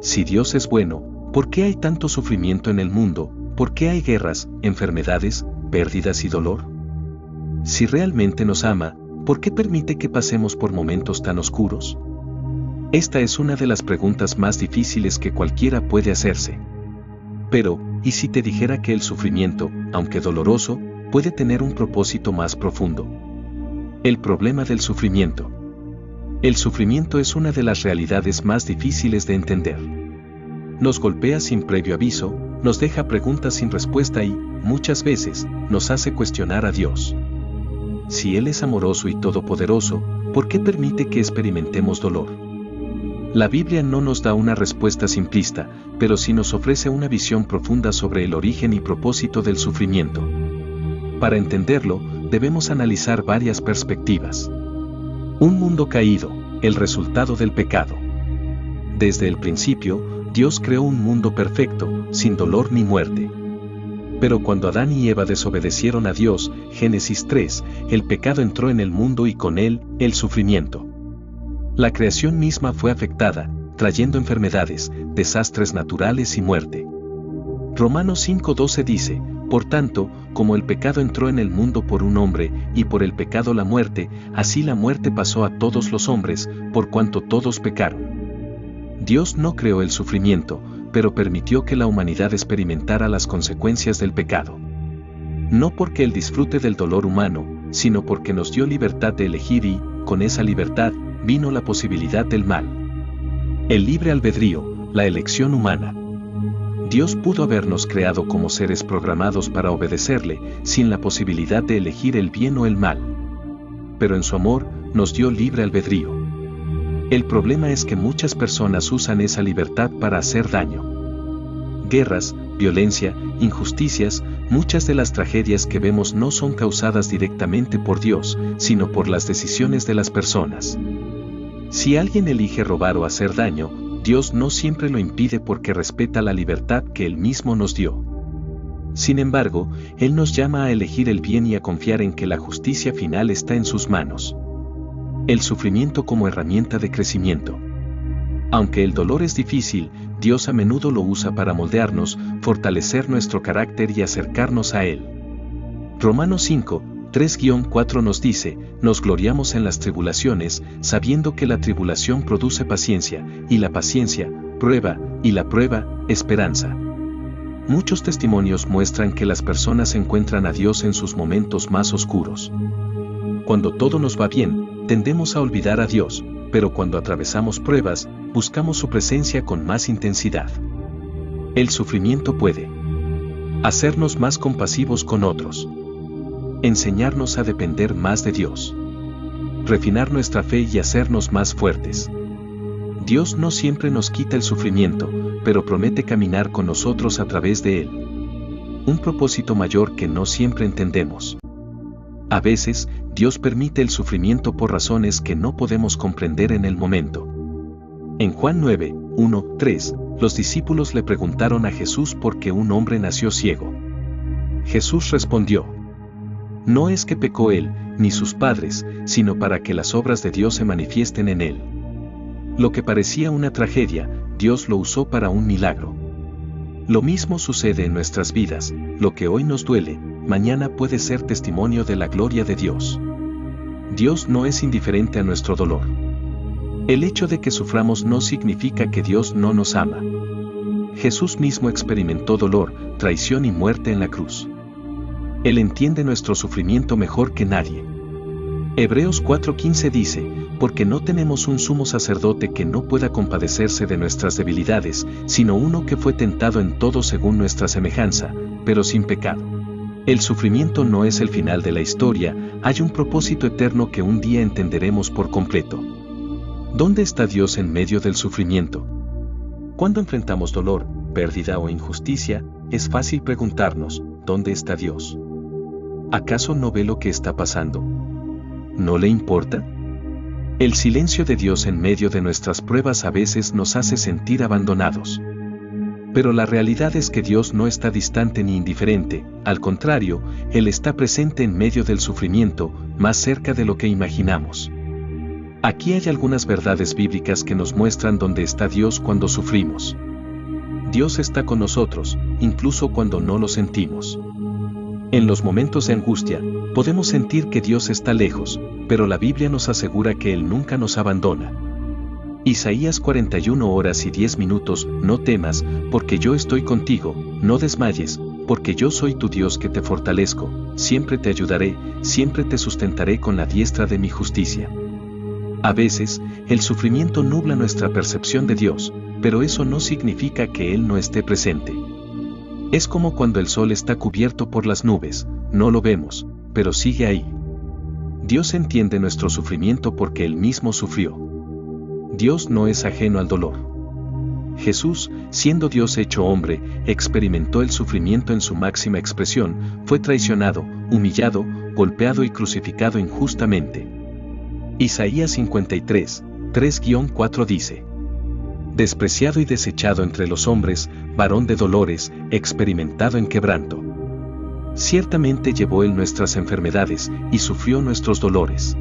Si Dios es bueno, ¿por qué hay tanto sufrimiento en el mundo? ¿Por qué hay guerras, enfermedades, pérdidas y dolor? Si realmente nos ama, ¿por qué permite que pasemos por momentos tan oscuros? Esta es una de las preguntas más difíciles que cualquiera puede hacerse. Pero, ¿y si te dijera que el sufrimiento, aunque doloroso, puede tener un propósito más profundo? El problema del sufrimiento. El sufrimiento es una de las realidades más difíciles de entender. Nos golpea sin previo aviso, nos deja preguntas sin respuesta y, muchas veces, nos hace cuestionar a Dios. Si Él es amoroso y todopoderoso, ¿por qué permite que experimentemos dolor? La Biblia no nos da una respuesta simplista, pero sí nos ofrece una visión profunda sobre el origen y propósito del sufrimiento. Para entenderlo, debemos analizar varias perspectivas. Un mundo caído, el resultado del pecado. Desde el principio, Dios creó un mundo perfecto, sin dolor ni muerte. Pero cuando Adán y Eva desobedecieron a Dios, Génesis 3, el pecado entró en el mundo y con él, el sufrimiento. La creación misma fue afectada, trayendo enfermedades, desastres naturales y muerte. Romanos 5:12 dice, por tanto, como el pecado entró en el mundo por un hombre, y por el pecado la muerte, así la muerte pasó a todos los hombres, por cuanto todos pecaron. Dios no creó el sufrimiento, pero permitió que la humanidad experimentara las consecuencias del pecado. No porque Él disfrute del dolor humano, sino porque nos dio libertad de elegir y, con esa libertad, vino la posibilidad del mal. El libre albedrío, la elección humana. Dios pudo habernos creado como seres programados para obedecerle, sin la posibilidad de elegir el bien o el mal. Pero en su amor, nos dio libre albedrío. El problema es que muchas personas usan esa libertad para hacer daño. Guerras, violencia, injusticias, muchas de las tragedias que vemos no son causadas directamente por Dios, sino por las decisiones de las personas. Si alguien elige robar o hacer daño, Dios no siempre lo impide porque respeta la libertad que Él mismo nos dio. Sin embargo, Él nos llama a elegir el bien y a confiar en que la justicia final está en sus manos. El sufrimiento como herramienta de crecimiento. Aunque el dolor es difícil, Dios a menudo lo usa para moldearnos, fortalecer nuestro carácter y acercarnos a Él. Romanos 5, 3-4 nos dice, nos gloriamos en las tribulaciones, sabiendo que la tribulación produce paciencia, y la paciencia, prueba, y la prueba, esperanza. Muchos testimonios muestran que las personas encuentran a Dios en sus momentos más oscuros. Cuando todo nos va bien, tendemos a olvidar a Dios, pero cuando atravesamos pruebas, buscamos su presencia con más intensidad. El sufrimiento puede hacernos más compasivos con otros, enseñarnos a depender más de Dios, refinar nuestra fe y hacernos más fuertes. Dios no siempre nos quita el sufrimiento, pero promete caminar con nosotros a través de él. Un propósito mayor que no siempre entendemos. A veces, Dios permite el sufrimiento por razones que no podemos comprender en el momento. En Juan 9, 1-3, los discípulos le preguntaron a Jesús por qué un hombre nació ciego. Jesús respondió: no es que pecó él, ni sus padres, sino para que las obras de Dios se manifiesten en él. Lo que parecía una tragedia, Dios lo usó para un milagro. Lo mismo sucede en nuestras vidas, lo que hoy nos duele, mañana puede ser testimonio de la gloria de Dios. Dios no es indiferente a nuestro dolor. El hecho de que suframos no significa que Dios no nos ama. Jesús mismo experimentó dolor, traición y muerte en la cruz. Él entiende nuestro sufrimiento mejor que nadie. Hebreos 4:15 dice, porque no tenemos un sumo sacerdote que no pueda compadecerse de nuestras debilidades, sino uno que fue tentado en todo según nuestra semejanza, pero sin pecado. El sufrimiento no es el final de la historia, hay un propósito eterno que un día entenderemos por completo. ¿Dónde está Dios en medio del sufrimiento? Cuando enfrentamos dolor, pérdida o injusticia, es fácil preguntarnos, ¿dónde está Dios? ¿Acaso no ve lo que está pasando? ¿No le importa? El silencio de Dios en medio de nuestras pruebas a veces nos hace sentir abandonados. Pero la realidad es que Dios no está distante ni indiferente, al contrario, Él está presente en medio del sufrimiento, más cerca de lo que imaginamos. Aquí hay algunas verdades bíblicas que nos muestran dónde está Dios cuando sufrimos. Dios está con nosotros, incluso cuando no lo sentimos. En los momentos de angustia, podemos sentir que Dios está lejos, pero la Biblia nos asegura que Él nunca nos abandona. Isaías 41:10, no temas, porque yo estoy contigo, no desmayes, porque yo soy tu Dios que te fortalezco, siempre te ayudaré, siempre te sustentaré con la diestra de mi justicia. A veces, el sufrimiento nubla nuestra percepción de Dios, pero eso no significa que Él no esté presente. Es como cuando el sol está cubierto por las nubes, no lo vemos, pero sigue ahí. Dios entiende nuestro sufrimiento porque Él mismo sufrió. Dios no es ajeno al dolor. Jesús, siendo Dios hecho hombre, experimentó el sufrimiento en su máxima expresión, fue traicionado, humillado, golpeado y crucificado injustamente. Isaías 53:3-4 dice: despreciado y desechado entre los hombres, varón de dolores, experimentado en quebranto. Ciertamente llevó Él nuestras enfermedades y sufrió nuestros dolores.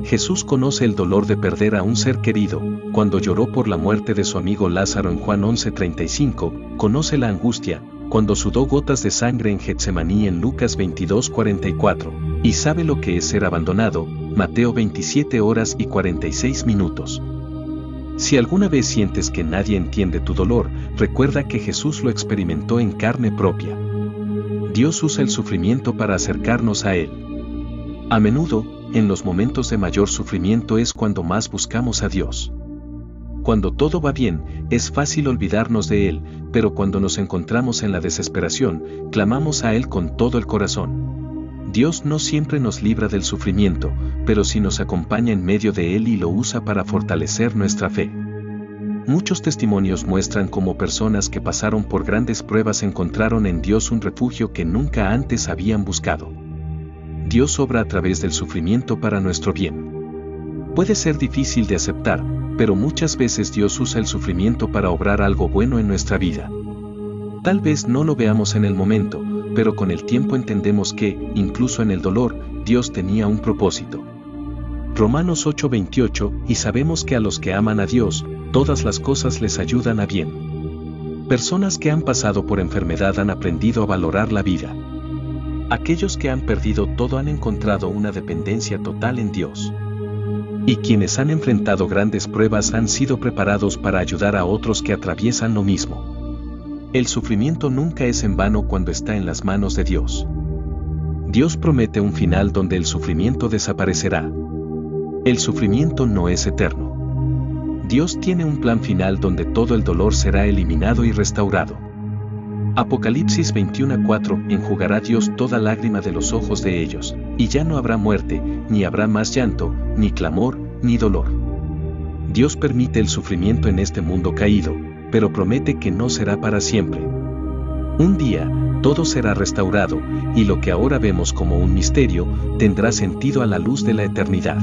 Jesús conoce el dolor de perder a un ser querido, cuando lloró por la muerte de su amigo Lázaro en Juan 11:35, conoce la angustia, cuando sudó gotas de sangre en Getsemaní en Lucas 22:44, y sabe lo que es ser abandonado, Mateo 27:46. Si alguna vez sientes que nadie entiende tu dolor, recuerda que Jesús lo experimentó en carne propia. Dios usa el sufrimiento para acercarnos a Él. A menudo, en los momentos de mayor sufrimiento es cuando más buscamos a Dios. Cuando todo va bien, es fácil olvidarnos de Él, pero cuando nos encontramos en la desesperación, clamamos a Él con todo el corazón. Dios no siempre nos libra del sufrimiento, pero sí nos acompaña en medio de él y lo usa para fortalecer nuestra fe. Muchos testimonios muestran cómo personas que pasaron por grandes pruebas encontraron en Dios un refugio que nunca antes habían buscado. Dios obra a través del sufrimiento para nuestro bien. Puede ser difícil de aceptar, pero muchas veces Dios usa el sufrimiento para obrar algo bueno en nuestra vida. Tal vez no lo veamos en el momento, pero con el tiempo entendemos que, incluso en el dolor, Dios tenía un propósito. Romanos 8:28, y sabemos que a los que aman a Dios, todas las cosas les ayudan a bien. Personas que han pasado por enfermedad han aprendido a valorar la vida. Aquellos que han perdido todo han encontrado una dependencia total en Dios. Y quienes han enfrentado grandes pruebas han sido preparados para ayudar a otros que atraviesan lo mismo. El sufrimiento nunca es en vano cuando está en las manos de Dios. Dios promete un final donde el sufrimiento desaparecerá. El sufrimiento no es eterno. Dios tiene un plan final donde todo el dolor será eliminado y restaurado. Apocalipsis 21:4, enjugará Dios toda lágrima de los ojos de ellos, y ya no habrá muerte, ni habrá más llanto, ni clamor, ni dolor. Dios permite el sufrimiento en este mundo caído, pero promete que no será para siempre. Un día, todo será restaurado, y lo que ahora vemos como un misterio, tendrá sentido a la luz de la eternidad.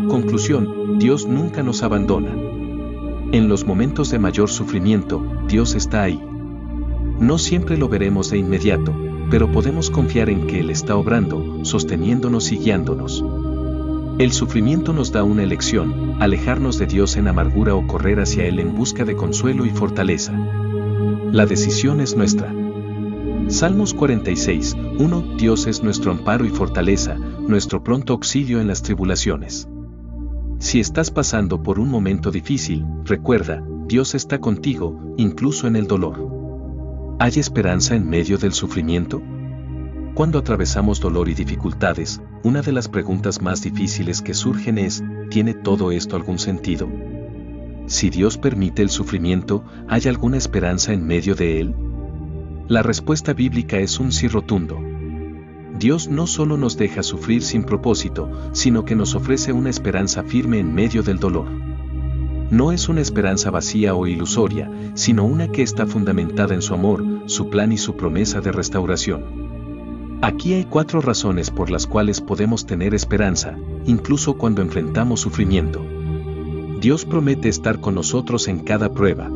Conclusión, Dios nunca nos abandona. En los momentos de mayor sufrimiento, Dios está ahí. No siempre lo veremos de inmediato, pero podemos confiar en que Él está obrando, sosteniéndonos y guiándonos. El sufrimiento nos da una elección, alejarnos de Dios en amargura o correr hacia Él en busca de consuelo y fortaleza. La decisión es nuestra. Salmos 46:1, Dios es nuestro amparo y fortaleza, nuestro pronto auxilio en las tribulaciones. Si estás pasando por un momento difícil, recuerda, Dios está contigo, incluso en el dolor. ¿Hay esperanza en medio del sufrimiento? Cuando atravesamos dolor y dificultades, una de las preguntas más difíciles que surgen es, ¿tiene todo esto algún sentido? Si Dios permite el sufrimiento, ¿hay alguna esperanza en medio de él? La respuesta bíblica es un sí rotundo. Dios no solo nos deja sufrir sin propósito, sino que nos ofrece una esperanza firme en medio del dolor. No es una esperanza vacía o ilusoria, sino una que está fundamentada en su amor, su plan y su promesa de restauración. Aquí hay 4 razones por las cuales podemos tener esperanza, incluso cuando enfrentamos sufrimiento. Dios promete estar con nosotros en cada prueba.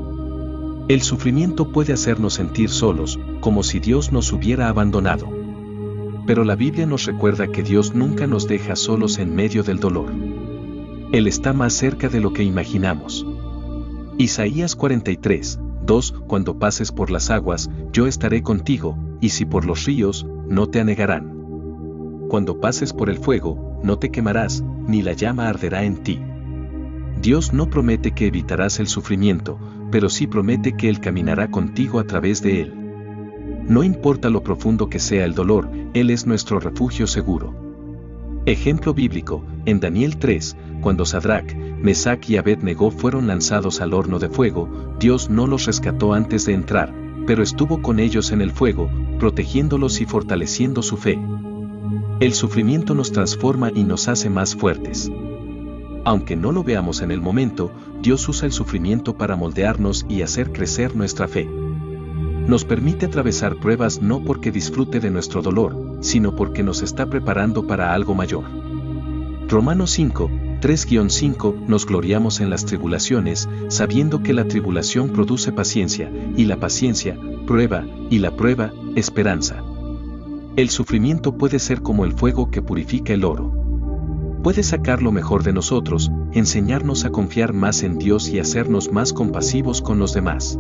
El sufrimiento puede hacernos sentir solos, como si Dios nos hubiera abandonado. Pero la Biblia nos recuerda que Dios nunca nos deja solos en medio del dolor. Él está más cerca de lo que imaginamos. Isaías 43, 2, cuando pases por las aguas, yo estaré contigo, y si por los ríos, no te anegarán. Cuando pases por el fuego, no te quemarás, ni la llama arderá en ti. Dios no promete que evitarás el sufrimiento, pero sí promete que Él caminará contigo a través de él. No importa lo profundo que sea el dolor, Él es nuestro refugio seguro. Ejemplo bíblico, en Daniel 3, cuando Sadrac, Mesac y Abed-Negó fueron lanzados al horno de fuego, Dios no los rescató antes de entrar, pero estuvo con ellos en el fuego, protegiéndolos y fortaleciendo su fe. El sufrimiento nos transforma y nos hace más fuertes. Aunque no lo veamos en el momento, Dios usa el sufrimiento para moldearnos y hacer crecer nuestra fe. Nos permite atravesar pruebas no porque disfrute de nuestro dolor, sino porque nos está preparando para algo mayor. Romanos 5, 3-5, nos gloriamos en las tribulaciones, sabiendo que la tribulación produce paciencia, y la paciencia, prueba, y la prueba, esperanza. El sufrimiento puede ser como el fuego que purifica el oro. Puede sacar lo mejor de nosotros, enseñarnos a confiar más en Dios y hacernos más compasivos con los demás.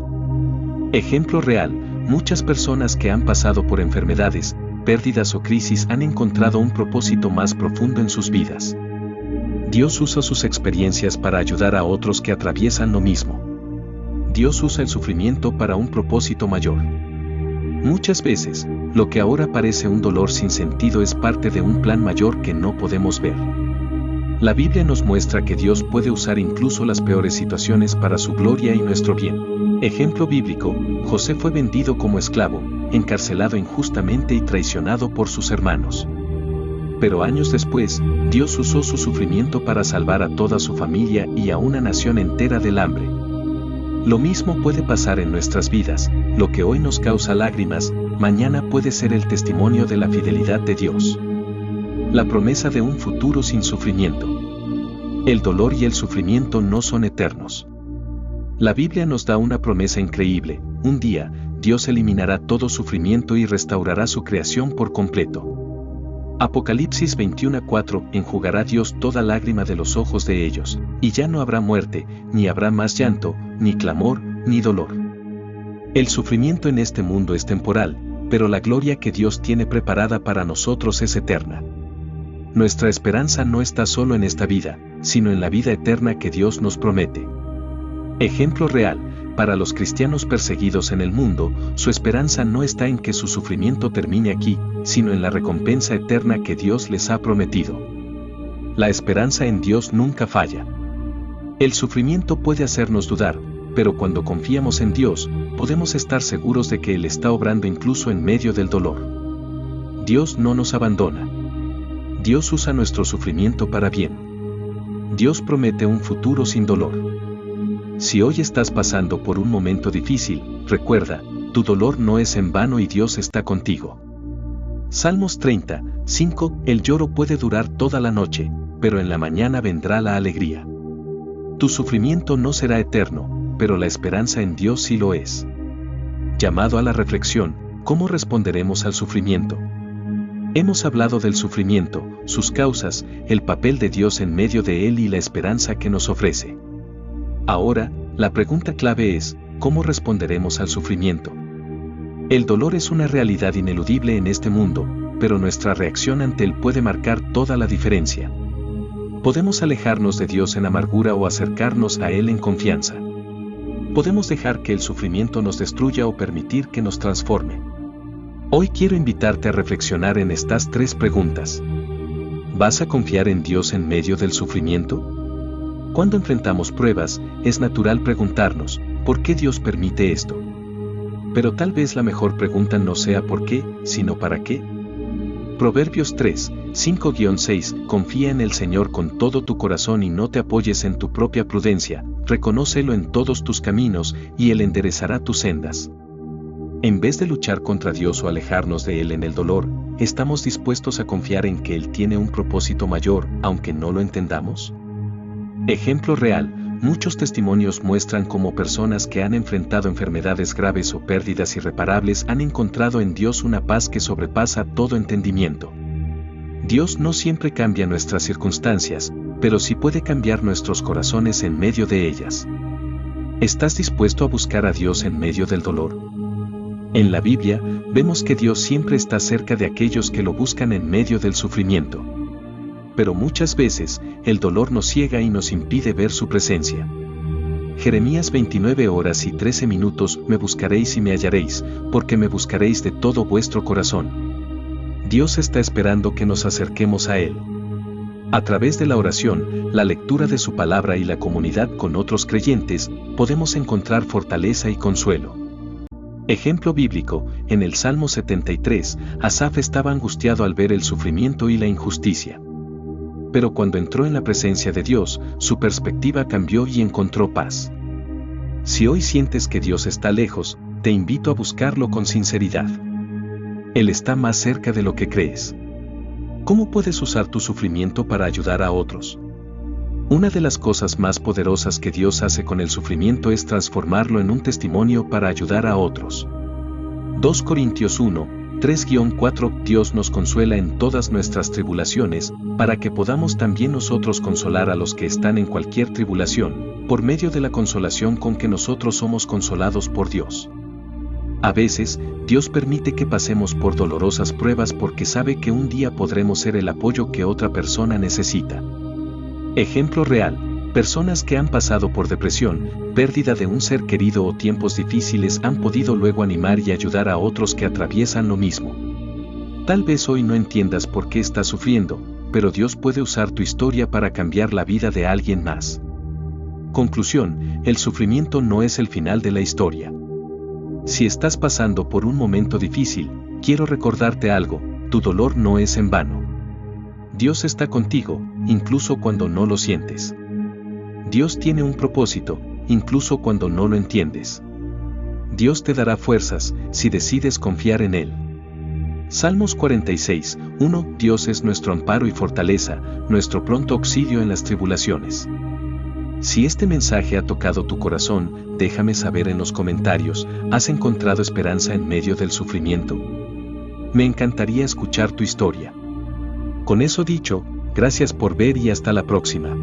Ejemplo real, muchas personas que han pasado por enfermedades, pérdidas o crisis han encontrado un propósito más profundo en sus vidas. Dios usa sus experiencias para ayudar a otros que atraviesan lo mismo. Dios usa el sufrimiento para un propósito mayor. Muchas veces, lo que ahora parece un dolor sin sentido es parte de un plan mayor que no podemos ver. La Biblia nos muestra que Dios puede usar incluso las peores situaciones para su gloria y nuestro bien. Ejemplo bíblico, José fue vendido como esclavo, encarcelado injustamente y traicionado por sus hermanos. Pero años después, Dios usó su sufrimiento para salvar a toda su familia y a una nación entera del hambre. Lo mismo puede pasar en nuestras vidas, lo que hoy nos causa lágrimas, mañana puede ser el testimonio de la fidelidad de Dios. La promesa de un futuro sin sufrimiento. El dolor y el sufrimiento no son eternos. La Biblia nos da una promesa increíble: un día, Dios eliminará todo sufrimiento y restaurará su creación por completo. Apocalipsis 21:4, enjugará Dios toda lágrima de los ojos de ellos, y ya no habrá muerte, ni habrá más llanto, ni clamor, ni dolor. El sufrimiento en este mundo es temporal, pero la gloria que Dios tiene preparada para nosotros es eterna. Nuestra esperanza no está solo en esta vida, sino en la vida eterna que Dios nos promete. Ejemplo real, para los cristianos perseguidos en el mundo, su esperanza no está en que su sufrimiento termine aquí, sino en la recompensa eterna que Dios les ha prometido. La esperanza en Dios nunca falla. El sufrimiento puede hacernos dudar, pero cuando confiamos en Dios, podemos estar seguros de que Él está obrando incluso en medio del dolor. Dios no nos abandona. Dios usa nuestro sufrimiento para bien. Dios promete un futuro sin dolor. Si hoy estás pasando por un momento difícil, recuerda, tu dolor no es en vano y Dios está contigo. Salmos 30, 5, el lloro puede durar toda la noche, pero en la mañana vendrá la alegría. Tu sufrimiento no será eterno, pero la esperanza en Dios sí lo es. Llamado a la reflexión, ¿cómo responderemos al sufrimiento? Hemos hablado del sufrimiento, sus causas, el papel de Dios en medio de él y la esperanza que nos ofrece. Ahora, la pregunta clave es, ¿cómo responderemos al sufrimiento? El dolor es una realidad ineludible en este mundo, pero nuestra reacción ante él puede marcar toda la diferencia. Podemos alejarnos de Dios en amargura o acercarnos a Él en confianza. Podemos dejar que el sufrimiento nos destruya o permitir que nos transforme. Hoy quiero invitarte a reflexionar en estas 3 preguntas. ¿Vas a confiar en Dios en medio del sufrimiento? Cuando enfrentamos pruebas, es natural preguntarnos, ¿por qué Dios permite esto? Pero tal vez la mejor pregunta no sea ¿por qué?, sino ¿para qué? Proverbios 3, 5-6, confía en el Señor con todo tu corazón y no te apoyes en tu propia prudencia, reconócelo en todos tus caminos y Él enderezará tus sendas. En vez de luchar contra Dios o alejarnos de Él en el dolor, ¿estamos dispuestos a confiar en que Él tiene un propósito mayor, aunque no lo entendamos? Ejemplo real, muchos testimonios muestran cómo personas que han enfrentado enfermedades graves o pérdidas irreparables han encontrado en Dios una paz que sobrepasa todo entendimiento. Dios no siempre cambia nuestras circunstancias, pero sí puede cambiar nuestros corazones en medio de ellas. ¿Estás dispuesto a buscar a Dios en medio del dolor? En la Biblia, vemos que Dios siempre está cerca de aquellos que lo buscan en medio del sufrimiento. Pero muchas veces, el dolor nos ciega y nos impide ver su presencia. Jeremías 29 horas y 13 minutos, me buscaréis y me hallaréis, porque me buscaréis de todo vuestro corazón. Dios está esperando que nos acerquemos a Él. A través de la oración, la lectura de su palabra y la comunidad con otros creyentes, podemos encontrar fortaleza y consuelo. Ejemplo bíblico, en el Salmo 73, Asaf estaba angustiado al ver el sufrimiento y la injusticia. Pero cuando entró en la presencia de Dios, su perspectiva cambió y encontró paz. Si hoy sientes que Dios está lejos, te invito a buscarlo con sinceridad. Él está más cerca de lo que crees. ¿Cómo puedes usar tu sufrimiento para ayudar a otros? Una de las cosas más poderosas que Dios hace con el sufrimiento es transformarlo en un testimonio para ayudar a otros. 2 Corintios 1, 3-4 Dios nos consuela en todas nuestras tribulaciones, para que podamos también nosotros consolar a los que están en cualquier tribulación, por medio de la consolación con que nosotros somos consolados por Dios. A veces, Dios permite que pasemos por dolorosas pruebas porque sabe que un día podremos ser el apoyo que otra persona necesita. Ejemplo real, personas que han pasado por depresión, pérdida de un ser querido o tiempos difíciles han podido luego animar y ayudar a otros que atraviesan lo mismo. Tal vez hoy no entiendas por qué estás sufriendo, pero Dios puede usar tu historia para cambiar la vida de alguien más. Conclusión, el sufrimiento no es el final de la historia. Si estás pasando por un momento difícil, quiero recordarte algo, tu dolor no es en vano. Dios está contigo, incluso cuando no lo sientes. Dios tiene un propósito, incluso cuando no lo entiendes. Dios te dará fuerzas, si decides confiar en Él. Salmos 46, 1 Dios es nuestro amparo y fortaleza, nuestro pronto auxilio en las tribulaciones. Si este mensaje ha tocado tu corazón, déjame saber en los comentarios, ¿has encontrado esperanza en medio del sufrimiento? Me encantaría escuchar tu historia. Con eso dicho, gracias por ver y hasta la próxima.